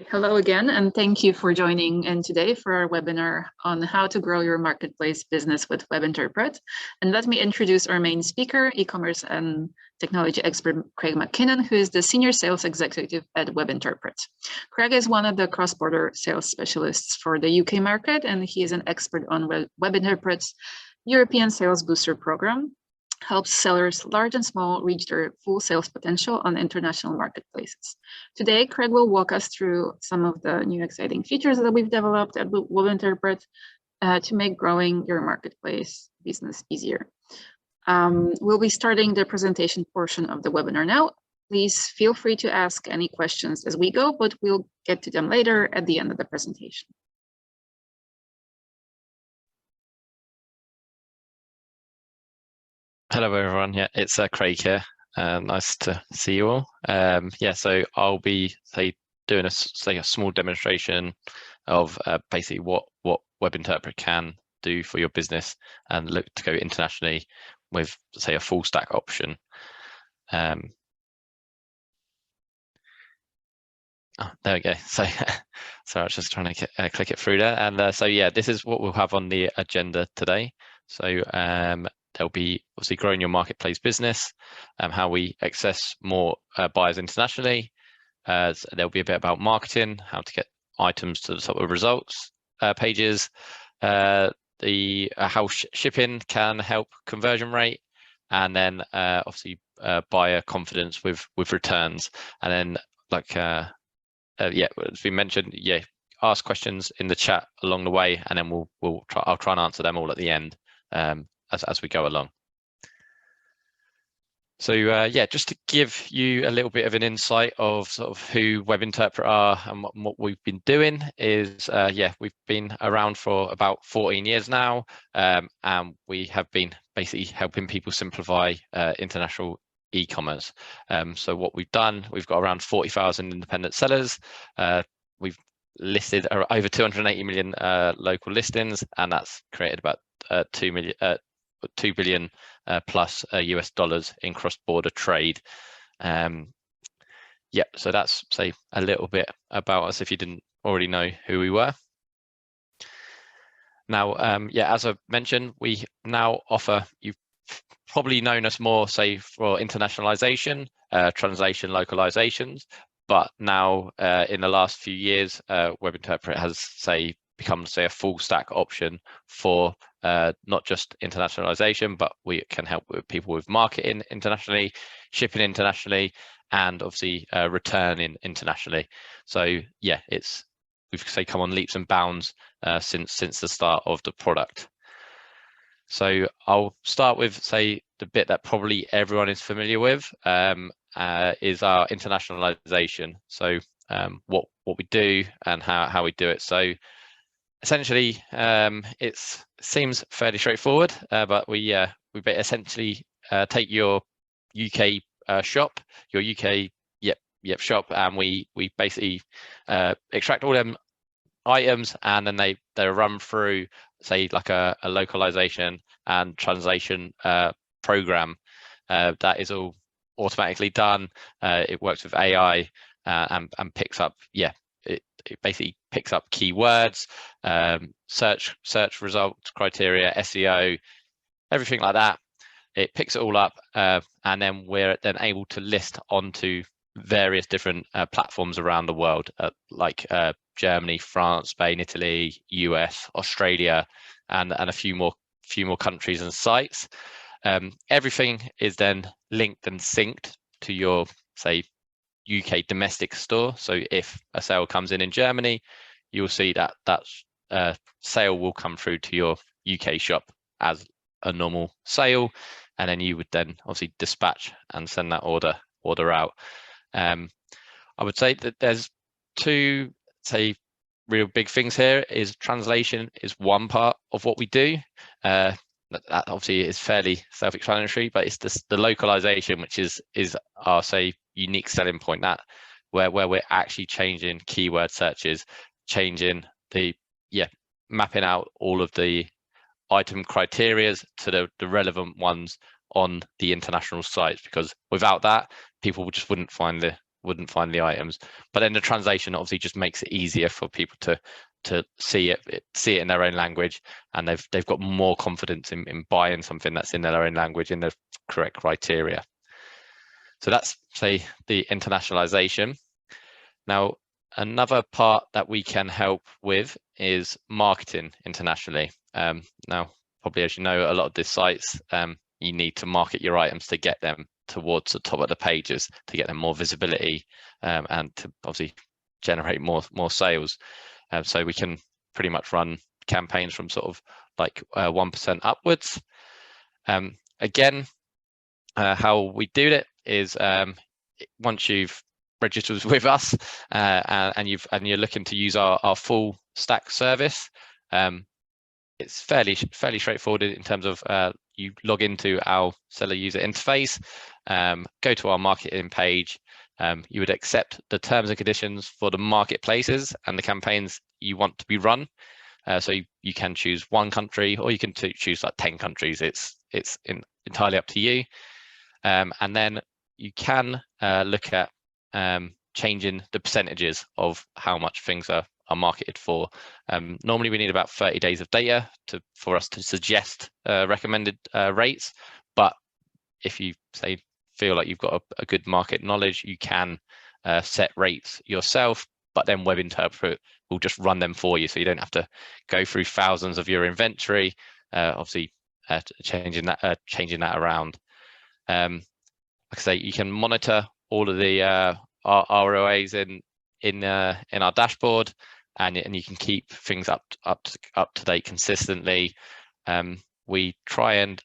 Hello again, and thank you for joining in today for our webinar on how to grow your marketplace business with Webinterpret. And let me introduce our main speaker, e-commerce and technology expert Craig McKinnon, who is the Senior Sales Executive at Webinterpret. Craig is one of the cross-border sales specialists for the UK market, and he is an expert on Webinterpret's European Sales Booster program. Helps sellers large and small reach their full sales potential on international marketplaces. Today, Craig will walk us through some of the new exciting features that we've developed at Webinterpret to make growing your marketplace business easier. We'll be starting the presentation portion of the webinar now. Please feel free to ask any questions as we go, but we'll get to them later at the end of the presentation. Hello everyone, yeah, it's Craig here. Nice to see you all. Yeah, so I'll be doing a small demonstration of basically what Webinterpret can do for your business and look to go internationally with a full stack option. Oh, there we go. So I was just trying to click it through there, and so yeah, this is what we'll have on the agenda today. So there'll be obviously growing your marketplace business, how we access more buyers internationally. So there'll be a bit about marketing, how to get items to the top of results pages, how shipping can help conversion rate, and then obviously buyer confidence with returns. And then yeah, as we mentioned, yeah, ask questions in the chat along the way, and then I'll try and answer them all at the end. As we go along. So yeah, just to give you a little bit of an insight of sort of who Webinterpret are and what we've been doing is, yeah, we've been around for about 14 years now, and we have been basically helping people simplify international e-commerce. So what we've done, we've got around 40,000 independent sellers. We've listed over 280 million local listings, and that's created about 2 billion plus US dollars in cross-border trade. Yeah, so that's a little bit about us if you didn't already know who we were. Now, yeah, as I mentioned, we now offer, you've probably known us more for internationalization, translation, localizations, but now in the last few years, Webinterpret has become a full stack option for not just internationalization, but we can help with people with marketing internationally, shipping internationally, and obviously returning internationally. So yeah, we've come on leaps and bounds since the start of the product. So I'll start with the bit that probably everyone is familiar with is our internationalization. So what we do and how we do it. So essentially, it seems fairly straightforward, but we essentially take your UK shop, your UK shop, and we basically extract all them items, and then they're run through like a localization and translation program that is all automatically done. It works with AI and picks up, yeah, it basically picks up keywords, search results criteria, SEO, everything like that. It picks it all up, and then we're then able to list onto various different platforms around the world, like Germany, France, Spain, Italy, US, Australia, and a few more countries and sites. Everything is then linked and synced to your UK domestic store. So if a sale comes in Germany, you'll see that sale will come through to your UK shop as a normal sale, and then you would then obviously dispatch and send that order out. I would say that there's two real big things here. Is translation is one part of what we do. That obviously is fairly self-explanatory, but it's the localization, which is our unique selling point, that where we're actually changing keyword searches, changing mapping out all of the item criterias to the relevant ones on the international sites, because without that, people just wouldn't find wouldn't find the items. But then the translation obviously just makes it easier for people to see it in their own language, and they've got more confidence in buying something that's in their own language in the correct criteria. So that's, say, the internationalization. Now, another part that we can help with is marketing internationally. Now, probably as you know, a lot of these sites, you need to market your items to get them towards the top of the pages, to get them more visibility, and to obviously generate more sales. So we can pretty much run campaigns from sort of like 1% upwards. Again, how we do it is once you've registered with us and you're looking to use our full stack service, it's fairly straightforward in terms of you log into our seller user interface, go to our marketing page. You would accept the terms and conditions for the marketplaces and the campaigns you want to be run. So you can choose one country, or you can choose like 10 countries. It's entirely up to you. And then you can look at changing the percentages of how much things are marketed for. Normally we need about 30 days of data for us to suggest recommended rates, but if you feel like you've got a good market knowledge, you can set rates yourself, but then Webinterpret will just run them for you, so you don't have to go through thousands of your inventory, obviously changing that around. Like I say, you can monitor all of the ROAs in our dashboard, and you can keep things up to date consistently. We try and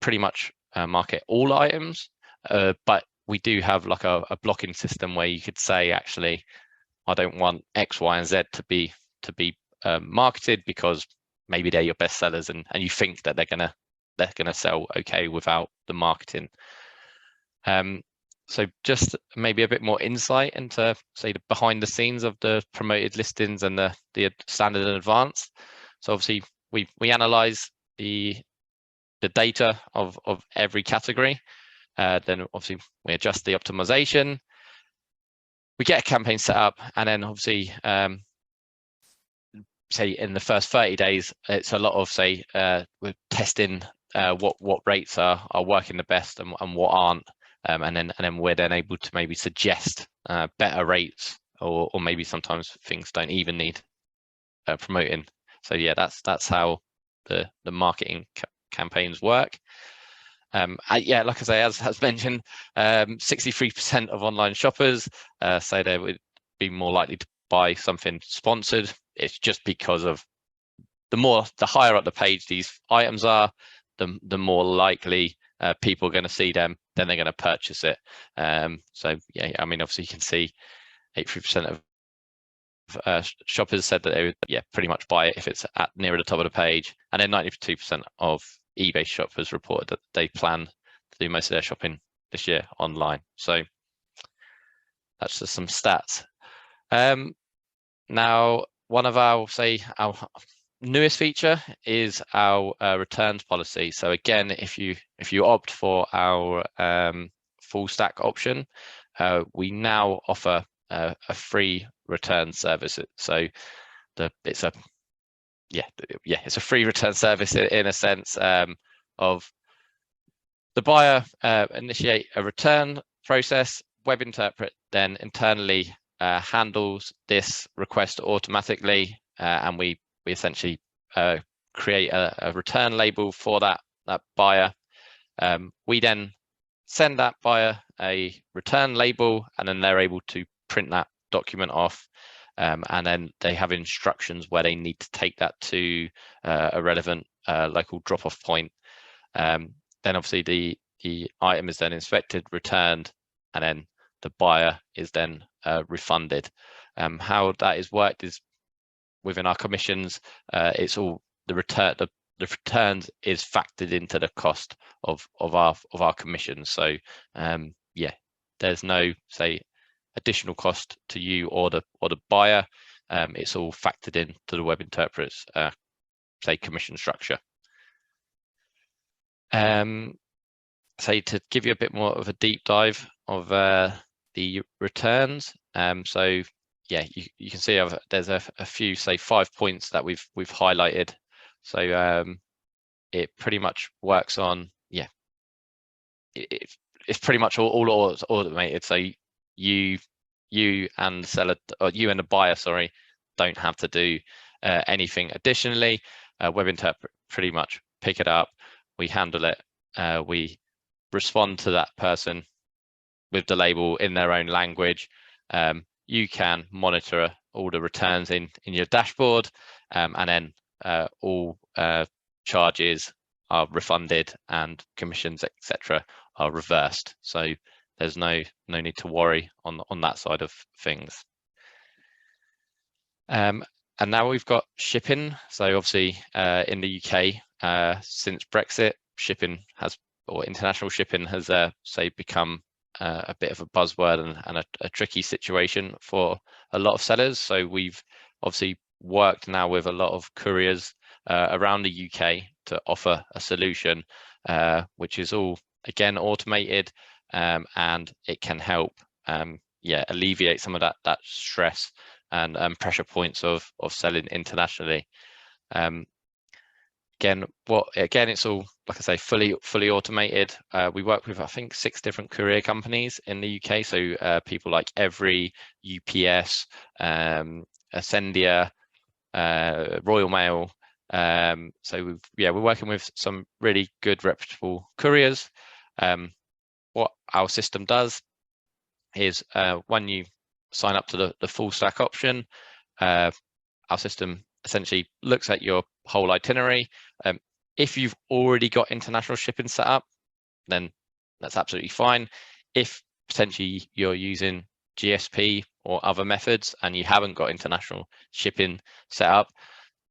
pretty much market all items, but we do have like a blocking system where you could say, actually, I don't want X, Y, and Z to be marketed because maybe they're your best sellers, and you think that they're gonna sell okay without the marketing. So just maybe a bit more insight into, say, the behind the scenes of the promoted listings and the standard and advanced. So obviously we analyze the data of every category. Then obviously we adjust the optimization. We get a campaign set up, and then obviously say in the first 30 days, it's a lot of we're testing what rates are working the best and what aren't. And then we're then able to maybe suggest better rates, or maybe sometimes things don't even need promoting. So yeah, that's how the marketing campaigns work. Yeah, like I say, as mentioned, 63% of online shoppers say they would be more likely to buy something sponsored. It's just because of the higher up the page these items are, the more likely people are going to see them, then they're going to purchase it. So yeah, I mean, obviously you can see 83% of shoppers said that they would pretty much buy it if it's at nearer the top of the page, and then 92% of eBay shoppers reported that they plan to do most of their shopping this year online. So that's just some stats. Now, one of our newest feature is our returns policy. So again, if you opt for our full stack option, we now offer a free return service. So it's a free return service in a sense of the buyer initiate a return process. Webinterpret then internally handles this request automatically, and we essentially create a return label for that buyer. We then send that buyer a return label, and then they're able to print that document off, and then they have instructions where they need to take that to a relevant local drop-off point. Then obviously the item is then inspected, returned, and then the buyer is then refunded. How that is worked is within our commissions, it's all the returns is factored into the cost of our commissions. So yeah, there's no additional cost to you or the buyer. It's all factored into the Webinterpret's commission structure. To give you a bit more of a deep dive of the returns. So yeah, you can see there's a few, say 5 points that we've highlighted. So it pretty much works on, yeah, it's pretty much all automated. So you and the seller, or you and the buyer, sorry, don't have to do anything additionally. Webinterpret pretty much pick it up, we handle it, we respond to that person with the label in their own language. You can monitor all the returns in your dashboard, and then all charges are refunded and commissions, etc., are reversed. So there's no need to worry on that side of things. And now we've got shipping. So obviously in the UK, since Brexit, shipping has, or international shipping has, say, become a bit of a buzzword and a tricky situation for a lot of sellers. So we've obviously worked now with a lot of couriers around the UK to offer a solution, which is all, again, automated, and it can help alleviate some of that stress and pressure points of selling internationally. Again, it's all, like I say, fully automated. We work with, I think, 6 different courier companies in the UK. So people like Every, UPS, Ascendia, Royal Mail. So we're working with some really good, reputable couriers. What our system does is when you sign up to the full stack option, our system essentially looks at your whole itinerary. If you've already got international shipping set up, then that's absolutely fine. If potentially you're using GSP or other methods and you haven't got international shipping set up,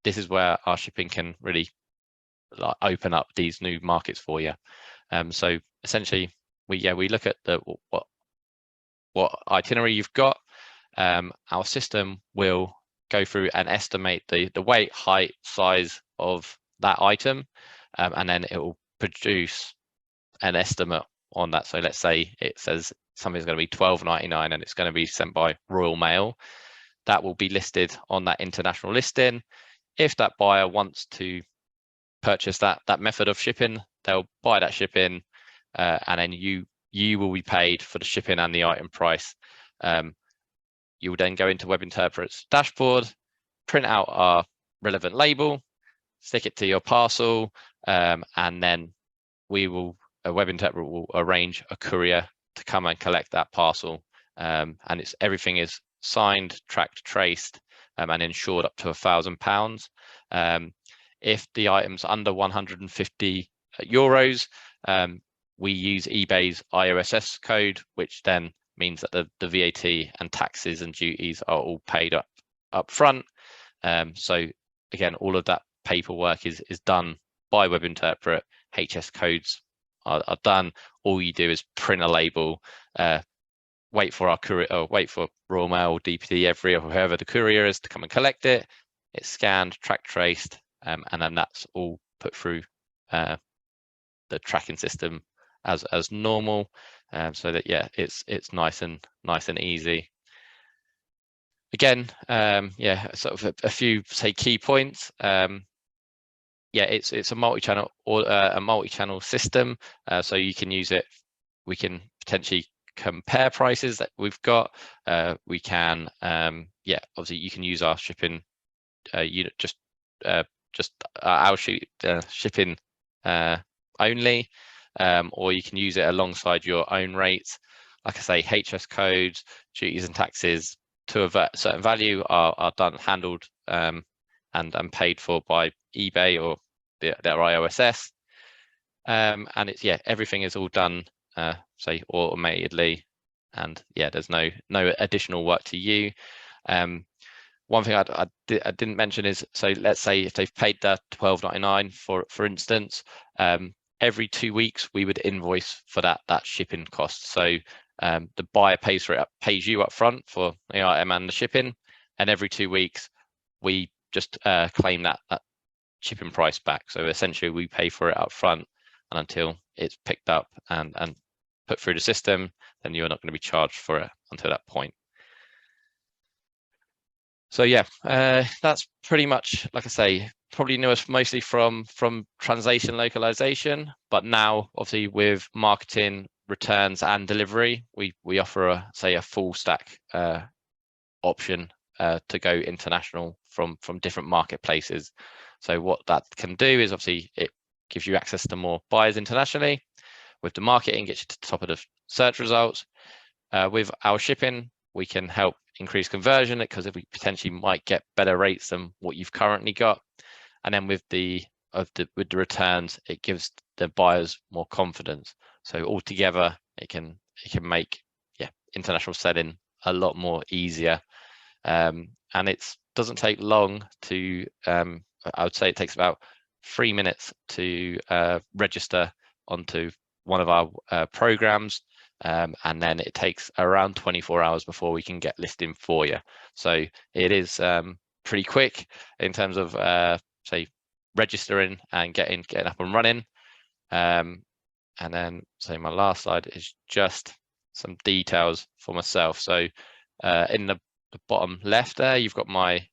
this is where our shipping can really open up these new markets for you. So essentially, we look at what itinerary you've got. Our system will go through and estimate the weight, height, size of that item, and then it will produce an estimate on that. So let's say it says something's going to be £12.99 and it's going to be sent by Royal Mail. That will be listed on that international listing. If that buyer wants to purchase that method of shipping, they'll buy that shipping, and then you will be paid for the shipping and the item price. You will then go into Webinterpret's dashboard, print out our relevant label, stick it to your parcel, and then Webinterpret will arrange a courier to come and collect that parcel. And everything is signed, tracked, traced, and insured up to £1,000. If the item's under 150 euros, we use eBay's IOSS code, which then means that the VAT and taxes and duties are all paid up front. So again, all of that paperwork is done by Webinterpret. HS codes are done. All you do is print a label, wait for our courier, or wait for Royal Mail, DPD, Every, or whoever the courier is to come and collect it. It's scanned, track traced, and then that's all put through the tracking system as normal, so that it's nice and easy. Again, sort of a few, say, key points. It's a multi-channel or a multi-channel system, so you can use it. We can potentially compare prices that we've got. We can obviously you can use our shipping unit, just our shipping only, or you can use it alongside your own rates. Like I say, HS codes, duties and taxes to a certain value are handled and paid for by eBay or their IOSS, and it's everything is all done say automatedly, and there's no additional work to you. One thing I didn't mention is, so let's say if they've paid the £12.99 for instance, every 2 weeks we would invoice for that shipping cost. So the buyer pays you up front for the item and the shipping, and every 2 weeks we just claim that shipping price back. So essentially we pay for it up front, and until it's picked up and put through the system, then you're not going to be charged for it until that point. So yeah, that's pretty much, like I say, probably knew us mostly from translation localization, but now obviously with marketing, returns and delivery, we offer a full stack option to go international from different marketplaces. So what that can do is obviously it gives you access to more buyers internationally. With the marketing, gets you to the top of the search results. With our shipping, we can help increase conversion because we potentially might get better rates than what you've currently got. And then with the returns, it gives the buyers more confidence. So altogether, it can make international selling a lot more easier. And it doesn't take long to. I would say it takes about 3 minutes to register onto one of our programs. And then it takes around 24 hours before we can get listing for you. So it is pretty quick in terms of say registering and getting up and running. And then say my last slide is just some details for myself. So in the bottom left there, you've got my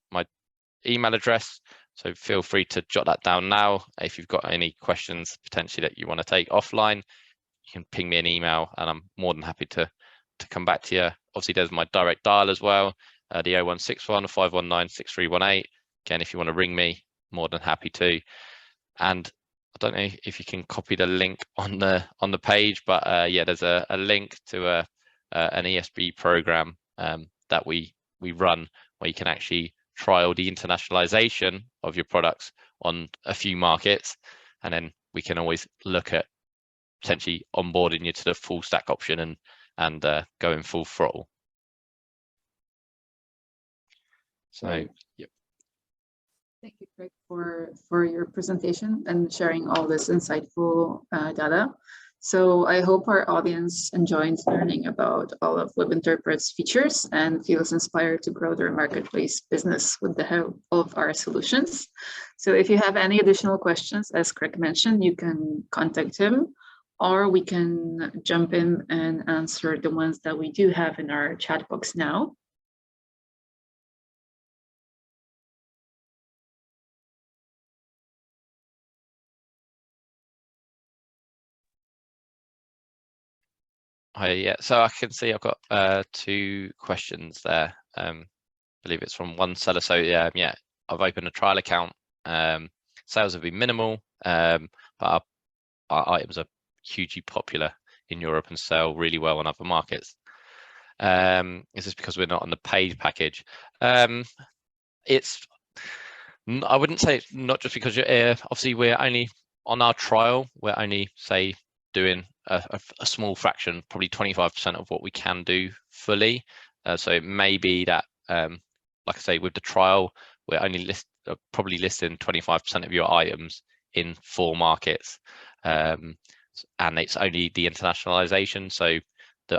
email address. So feel free to jot that down now. If you've got any questions potentially that you want to take offline, you can ping me an email and I'm more than happy to come back to you. Obviously, there's my direct dial as well, the 0161 519 6318. Again, if you want to ring me, more than happy to. And I don't know if you can copy the link on the page, but yeah, there's a link to an ESB program that we run where you can actually trial the internationalization of your products on a few markets, and then we can always look at potentially onboarding you to the full stack option and going full throttle. So yep. Thank you, Craig, for your presentation and sharing all this insightful data. So I hope our audience enjoyed learning about all of Webinterpret's features and feels inspired to grow their marketplace business with the help of our solutions. So if you have any additional questions, as Craig mentioned, you can contact him, or we can jump in and answer the ones that we do have in our chat box now. Yeah, so I can see I've got 2 questions there. I believe it's from one seller. So yeah, I've opened a trial account. Sales have been minimal, but our items are hugely popular in Europe and sell really well on other markets. Is this because we're not on the paid package? I wouldn't say it's not just because you're obviously we're only on our trial. We're only say doing a small fraction, probably 25% of what we can do fully. So it may be that, like I say, with the trial, we're only probably listing 25% of your items in 4 markets, and it's only the internationalization. So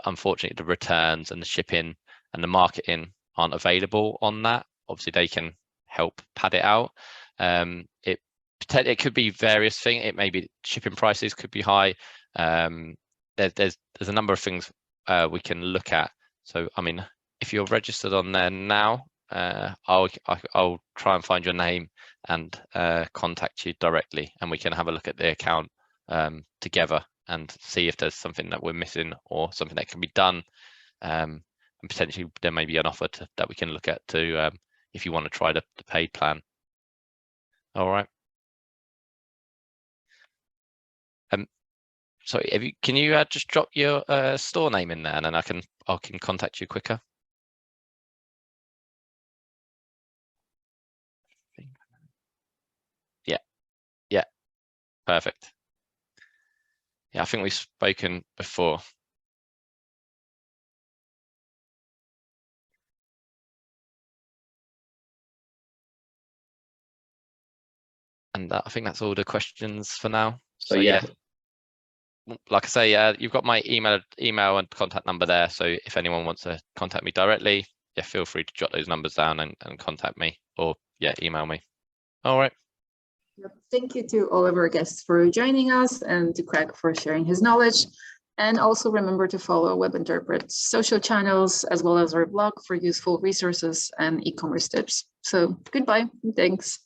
unfortunately, the returns and the shipping and the marketing aren't available on that. Obviously, they can help pad it out. It could be various things. It may be shipping prices could be high. There's a number of things we can look at. So I mean, if you're registered on there now, I'll try and find your name and contact you directly, and we can have a look at the account together and see if there's something that we're missing or something that can be done. And potentially there may be an offer that we can look at to if you want to try the paid plan. All right. Sorry, can you just drop your store name in there, and then I can contact you quicker. Yeah, perfect. Yeah, I think we've spoken before. And I think that's all the questions for now. So yeah, like I say, you've got my email and contact number there. So if anyone wants to contact me directly, yeah, feel free to jot those numbers down and contact me, or yeah, email me. All right. Thank you to all of our guests for joining us, and to Craig for sharing his knowledge. And also remember to follow Webinterpret's social channels as well as our blog for useful resources and e-commerce tips. So goodbye. Thanks.